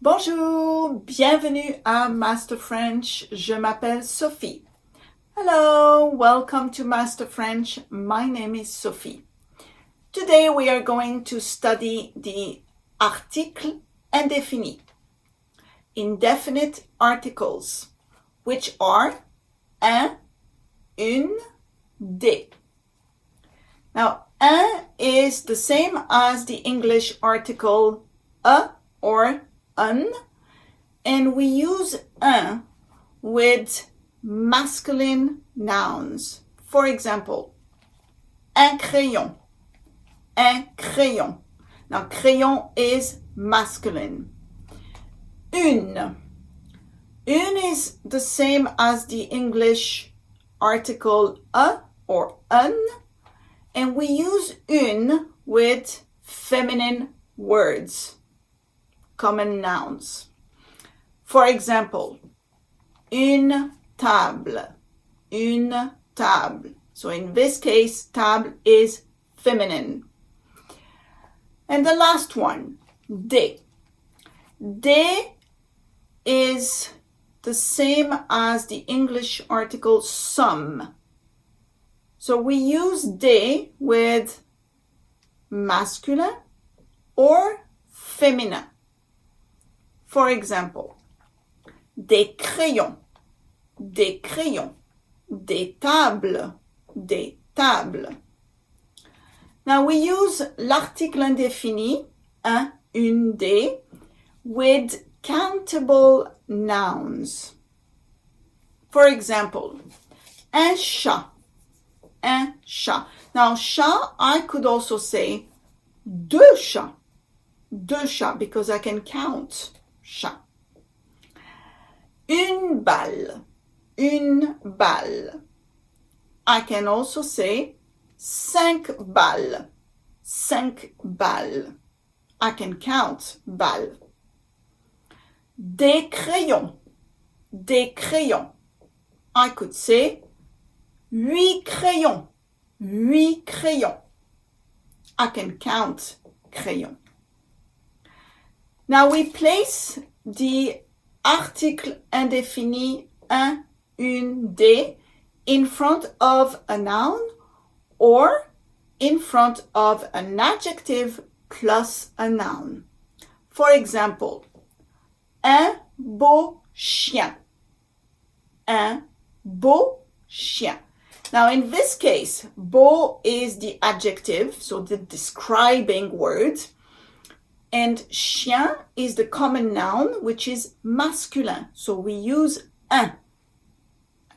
Bonjour, bienvenue à Master French. Je m'appelle Sophie. Hello, welcome to Master French. My name is Sophie. Today we are going to study the article indéfini, indefinite articles, which are un, une, des. Now, un is the same as the English article a or un, and we use un with masculine nouns. For example, un crayon, un crayon. Now, crayon is masculine. Une. Une is the same as the English article a or un, and we use une with feminine words, common nouns. For example, une table, une table. So in this case, table is feminine. And the last one, des. Des is the same as the English article some. So we use des with masculine or feminine. For example, des crayons, des crayons, des tables, des tables. Now we use l'article indéfini, un, une, des, with countable nouns. For example, un chat, un chat. Now chat, I could also say deux chats, because I can count chat. Une balle, une balle. I can also say cinq balles, cinq balles. I can count balles. Des crayons, des crayons. I could say huit crayons, huit crayons. I can count crayons. Now we place the article indéfini un, une, des in front of a noun or in front of an adjective plus a noun. For example, un beau chien, un beau chien. Now in this case, beau is the adjective, so the describing word, and chien is the common noun, which is masculine. So we use un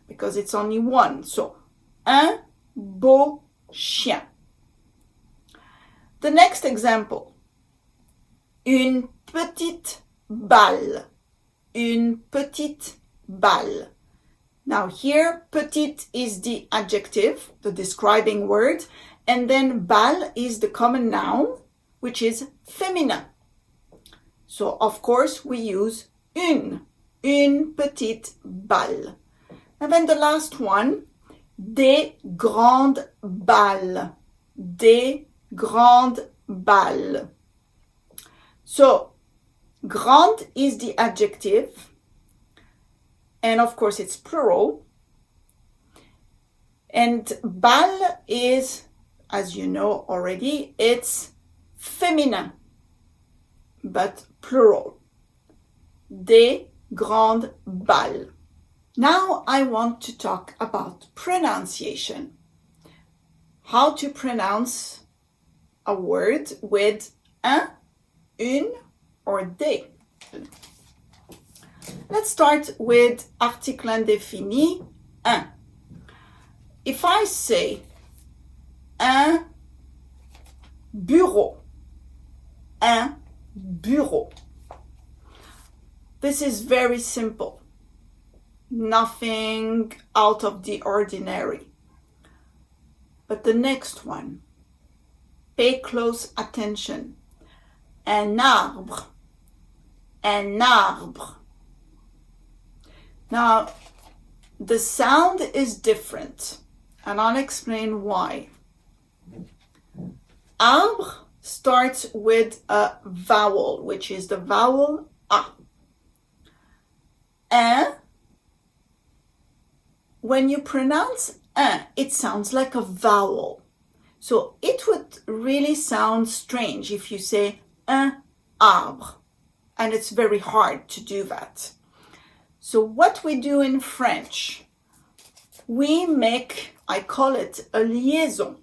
because it's only one. So un beau chien. The next example, une petite balle, une petite balle. Now here, petite is the adjective, the describing word, and then balle is the common noun, which is feminine. So of course we use une petite balle. And then the last one, des grandes balles, des grandes balles. So grande is the adjective, and of course it's plural. And balle is, as you know already, it's feminine, but plural. Des grandes balles. Now I want to talk about pronunciation. How to pronounce a word with un, une, or des. Let's start with article indéfini, un. If I say un bureau, un bureau. This is very simple. Nothing out of the ordinary. But the next one, pay close attention. Un arbre, un arbre. Now, the sound is different, and I'll explain why. Arbre starts with a vowel, which is the vowel A. un, when you pronounce un, it sounds like a vowel. So it would really sound strange if you say un arbre, and it's very hard to do that. So what we do in French, we make, I call it a liaison.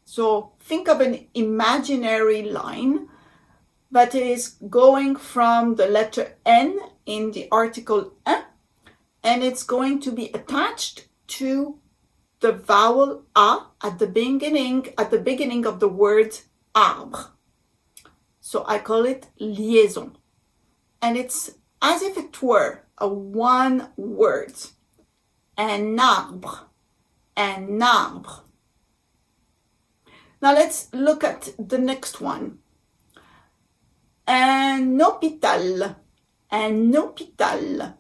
So think of an imaginary line that is going from the letter N in the article un, and it's going to be attached to the vowel a at the beginning of the word arbre. So I call it liaison. And it's as if it were a one word. Un arbre. Un arbre. Now let's look at the next one. Un hôpital. Un hôpital.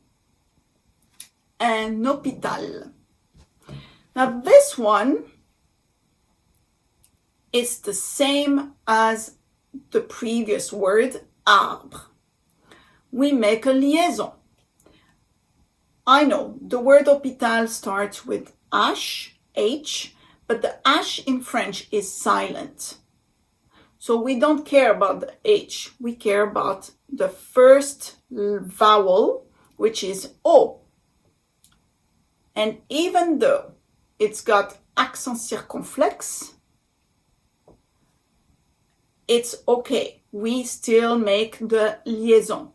Un hôpital. Now this one is the same as the previous word, arbre. We make a liaison. I know the word hôpital starts with H, but the H in French is silent. So we don't care about the H. We care about the first vowel, which is O. And even though it's got accent circonflexe, it's okay. We still make the liaison.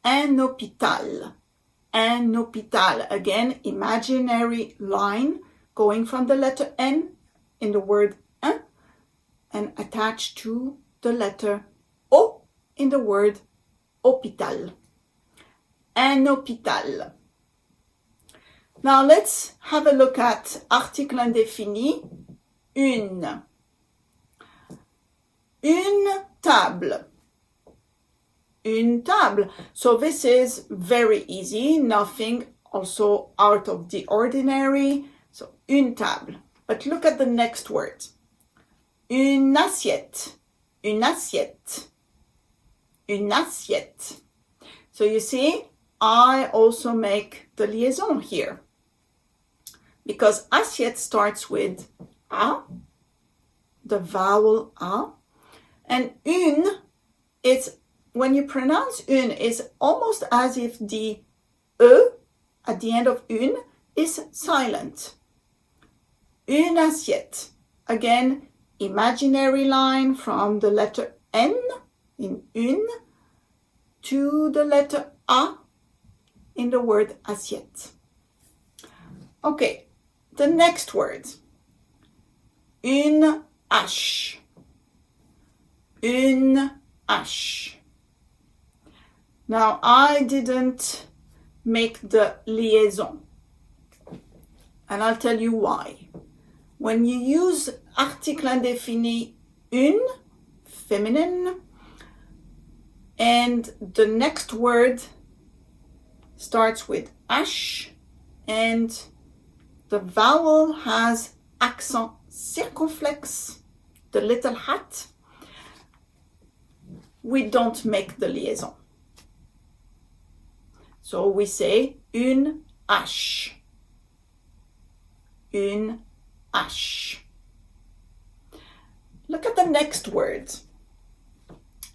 Un hôpital. Un hôpital. Again, imaginary line going from the letter N in the word un and attached to the letter O in the word hôpital. Un hôpital. Now let's have a look at article indéfini, une. Une table. Une table. So this is very easy, nothing also out of the ordinary. So une table. But look at the next word. Une assiette. Une assiette. Une assiette. So you see, I also make the liaison here. Because assiette starts with A, the vowel A. And une, it's, when you pronounce une, is almost as if the E at the end of une is silent. Une assiette. Again, imaginary line from the letter N in une to the letter A in the word assiette. Okay, the next word. Une hache. Une hache. Now, I didn't make the liaison. And I'll tell you why. When you use article indéfini une, feminine, and the next word starts with H, and the vowel has accent circonflexe, the little hat, we don't make the liaison. So we say une hache. Une hache. Look at the next word.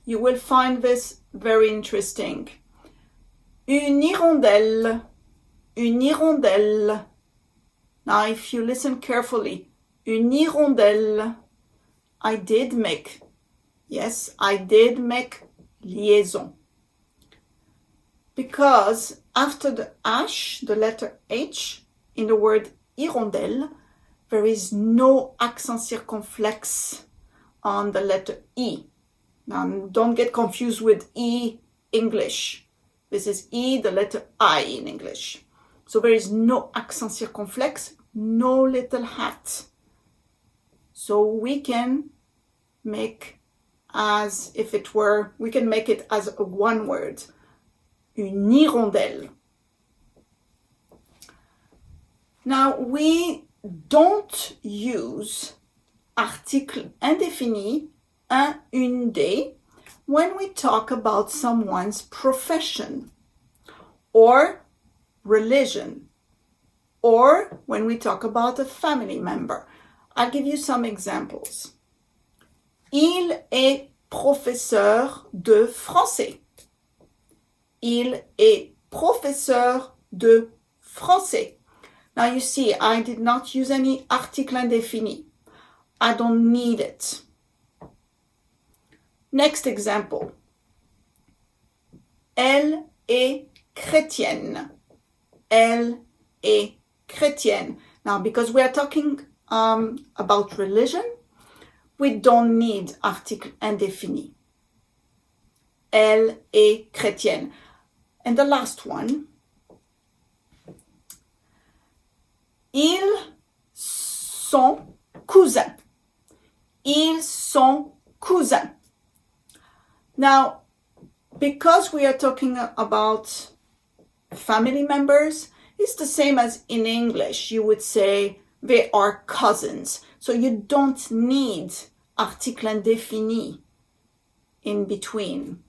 You will find this very interesting. Une hirondelle. Une hirondelle. Now, if you listen carefully, une hirondelle, I did make liaison. Because after the H, the letter H, in the word hirondelle, there is no accent circonflexe on the letter E. Now, don't get confused with E English. This is E, the letter I in English. So there is no accent circonflexe, no little hat. So we can make as if it were, we can make it as a one word. Une hirondelle. Now, we don't use article indéfini, un, une, des, when we talk about someone's profession or religion, or when we talk about a family member. I'll give you some examples. Il est professeur de français. Il est professeur de français. Now you see, I did not use any article indéfini. I don't need it. Next example. Elle est chrétienne. Elle est chrétienne. Now, because we are talking about religion, we don't need article indéfini. Elle est chrétienne. And the last one. Ils sont cousins. Ils sont cousins. Now, because we are talking about family members, it's the same as in English. You would say they are cousins. So you don't need article indéfini in between.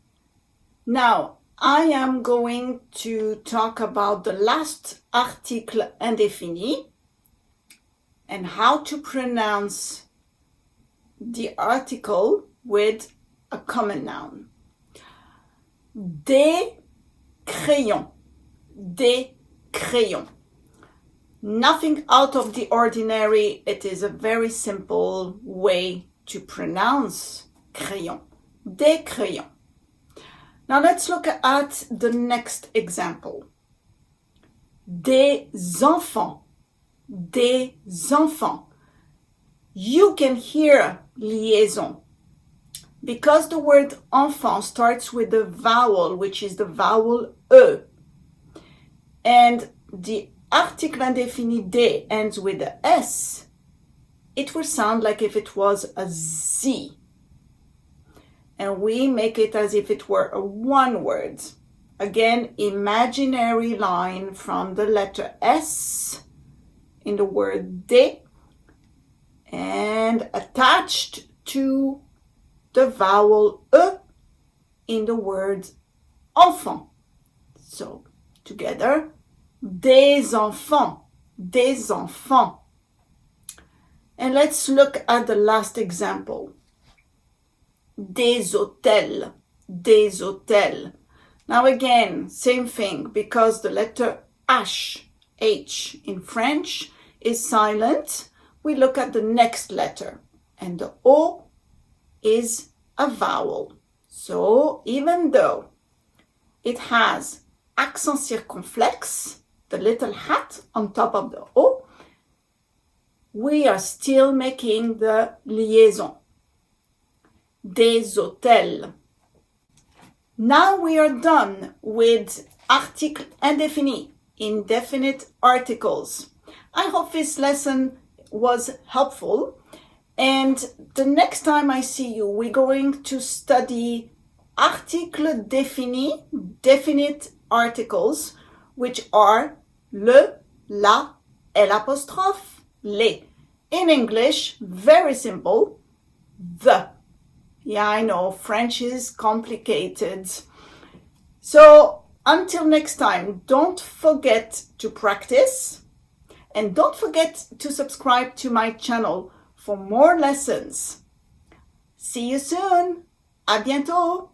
Now, I am going to talk about the last article indéfini and how to pronounce the article with a common noun. Des crayons. Des crayons. Nothing out of the ordinary. It is a very simple way to pronounce crayon. Des crayons. Now let's look at the next example. Des enfants. Des enfants. You can hear liaison because the word enfant starts with the vowel, which is the vowel E. And the article indéfini des ends with the S. It will sound like if it was a Z. And we make it as if it were a one word. Again, imaginary line from the letter S in the word des and attached to the vowel E in the word enfant. So, together, des enfants, des enfants. And let's look at the last example. Des hôtels, des hôtels. Now again, same thing, because the letter H in French is silent, we look at the next letter, and the O is a vowel. So even though it has accent circonflexe, the little hat on top of the O, we are still making the liaison. Des hôtels. Now we are done with article indéfini, indefinite articles. I hope this lesson was helpful. And the next time I see you, we're going to study article défini, definite articles, which are le, la, l'apostrophe, les. In English, very simple, the. Yeah, I know, French is complicated. So until next time, don't forget to practice and don't forget to subscribe to my channel for more lessons. See you soon. À bientôt.